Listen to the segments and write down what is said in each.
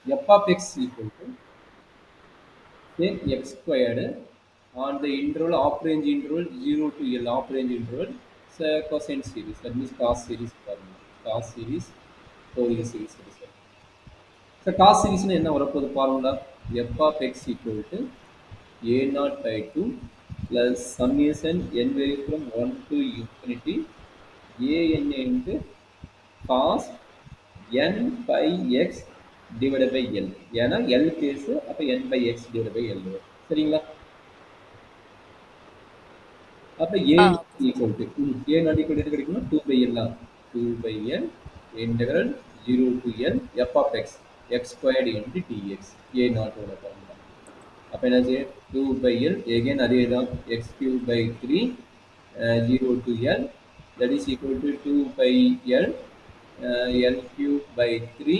f of x equal to take x squared on the interval half range interval 0 to L half range interval. So cosine series, that means cos series formula. Cos series, Fourier series. So cos series என்ன வரப்போகுது formula f of x equal to a naught by 2 plus summation n varies from 1 to infinity a n into cos n by x divided by L. ஏன்னா L case அப்போ n by x divided by L வரும். சரிங்களா? அப்போ a okay sir. equal to a not equal to என்ன கிடைக்கும்னா 2 by L தான். 2 by L integral 0 to L f of x x squared into dx a naught ஓட formula. அப்போ என்னாச்சு 2 by L again அதே தான் x cube by 3 0 to L that is equal to 2 by L L cube by 3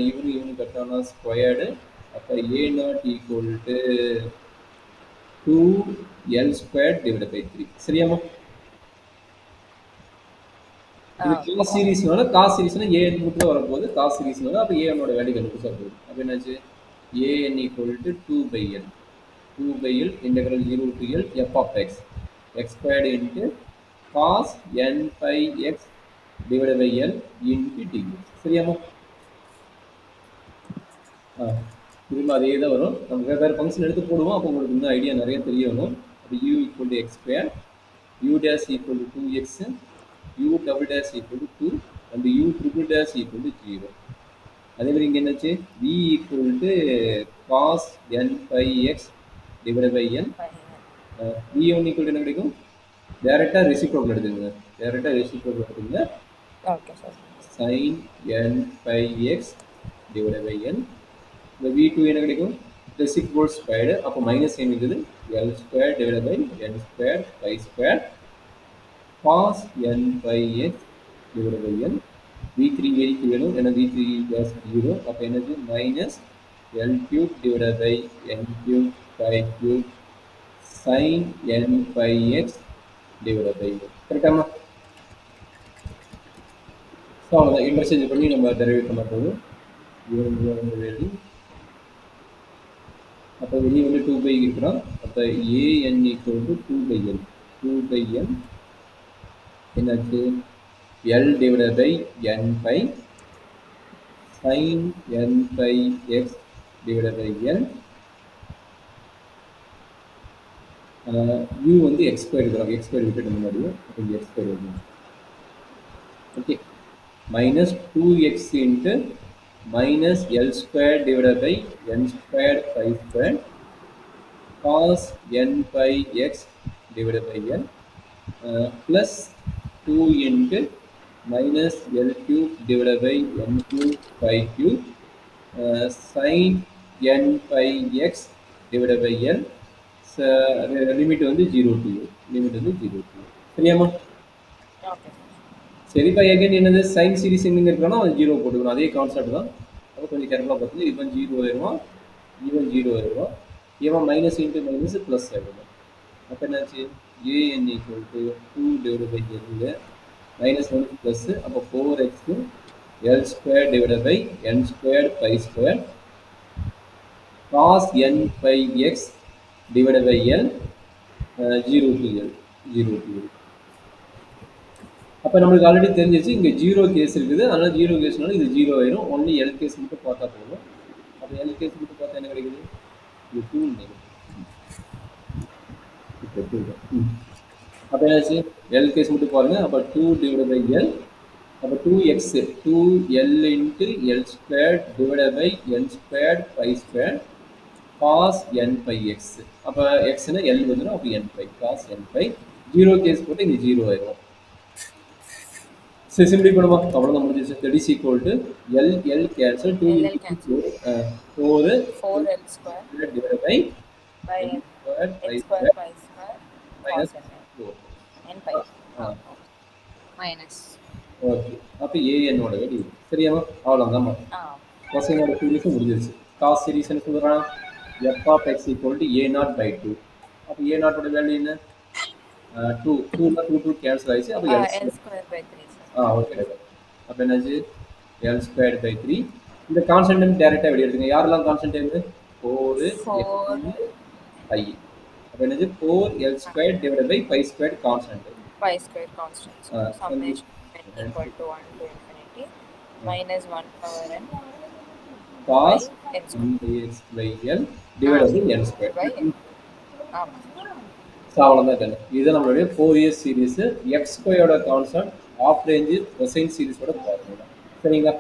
even கட்டானா squared அப்போ a naught equal to 2L square divide by 3 சரியாமா இது cos சீரிஸ்னால காஸ் சீரிஸ்னா ஏஎன் மட்டும் வரப்போகுது காஸ் சீரிஸ்னால அப்போ ஏஎனோட வேல்யூ கண்டுபிடிச்சா போகுது அப்போ என்னாச்சு a n equal to 2 by L 2 by L integral 0 to L f of x x squared into cos n by x divided by L into dx சரியாமா திரும்ப அதே தான் வரும் நம்ம வேறு ஃபங்க்ஷன் எடுத்து போடுவோம் அப்போ உங்களுக்கு இன்னும் ஐடியா நிறைய தெரிய வரும் அப்போ u equal to x square u dash equal to 2x u double dash equal to 2 and u triple dash equal to 0 அதே மாதிரி இங்கே என்னாச்சு v equal to cos n pi x divide by n v one equal to என்ன கிடைக்கும் டேரெக்டாக reciprocal எடுத்துங்க டேரெக்டாக reciprocal எடுத்துங்க okay sir. sin n pi x divide by n இந்த v2 என்ன கிடைக்கும் ரெசிப்ரோல் ஸ்கொயர்டு அப்போ மைனஸ் சைன் இருக்குது l square divide by n square pi square cos n pi x divide by n v3 வேரிக்கு வேணும் ஏன்னா v3 plus 0 அப்போ என்னது minus l cube divide by n cube pi cube sine n pi x divide by கரெக்டாமா so அவ்வளோதான் interchange பண்ணி நம்ம derivate பண்ண போதும் வேல்யூ அப்போ வெளியே வந்து 2 பை இருக்கிறோம் அப்போ a n equal to 2 by l 2 by l என்னாச்சு l divide by n pi sine n pi x divide by l u வந்து எக்ஸ் ஸ்கொயர் இருக்கிறோம் எக்ஸ் ஸ்கொயர் விட்டுட்டு முன்னாடியும் அப்போ எக்ஸ் ஸ்கொயர் வரும் okay minus 2x into minus l square divide by n square pi square cos n by x divided by n plus 2 into minus L cube divided by n cube by cube sin n by x divided by n limit வந்து 0 to limit வந்து 0 to சரியாமா okay sir. சரிப்பா again என்னது sign series எங்கே இருக்கிறோன்னா அவன் 0 போட்டுக்கணும் அதே concept தான் அப்போ கொஞ்சம் கேர்ஃபுல்லாக பார்த்துங்க இவன் 0 ஆயிடுவான் இவன் 0 ஆயிடுவான் இவன் மைனஸ் இன்ட்டு மைனஸ் ப்ளஸ் ஆகிடும் அப்போ என்னாச்சு a n equal to 2 divide by L minus 1 plus அப்போ 4x L square divide by n square pi square cos n pi x divide by L 0 to L 0 to L அப்போ நம்மளுக்கு already தெரிஞ்சிச்சு இங்கே 0 case இருக்குது அதனால் 0 கேஸ்னால இது 0 ஆயிரும் ஒன்லி எல் கேஸ் மட்டும் பார்த்தா போதும் அப்போ எல் கேஸ் மட்டும் பார்த்தா என்ன கிடைக்குது இது 2 இப்போ 2 அப்போ என்னாச்சு எல் கேஸ் மட்டும் பாருங்க அப்போ 2 டிவைட் பை எல் அப்போ 2x 2L into l square divide by n square pi square cos n pi x அப்போ எக்ஸ்னா எல் வந்துடும் அப்போ n pi cos n pi 0 case போட்டு இங்கே 0 ஆயிரும் சரி சிம்பிளி பண்ணுமா அவ்வளோதான் முடிஞ்சிச்சு that is equal to l l cancel 2 LL into cancel. 4 4L square divide by by n square pi x square square pi square minus cos n 4 n pi. Minus. Okay அப்போ ஏஎன்னோட value சரியாமா அவ்வளோதாம்மா கொசைனோட சீரீஸும் முடிஞ்சிருச்சு cos series என்ன சொல்கிறான் f of x equal to a naught by 2 அப்போ ஏ நாட்டோட value என்ன 2 2 cancel ஆயிடுச்சு அப்போ L square by 3 sir. Okay அப்போ என்னாச்சு எல் ஸ்கொயர் பை 3 இந்த கான்ஸ்டன்ட் டைரக்டா வெளிய எடுத்துங்க. யாரெல்லாம் கான்ஸ்டன்ட் இருக்கு? 4 4 பை. அப்ப என்னது 4l² divided by pi squared constant. pi square constant. So Uh, summation n equal to 1 to infinity minus 1 power n cos by n square. dx by l divided by n square. By n. ஆமா. So அவ்வளோதான் கண்ணு. இது நம்மளுடைய 4 years series. X ஸ்கொயரோட constant of range cosine சீரிஸோட formula. சரிங்களா?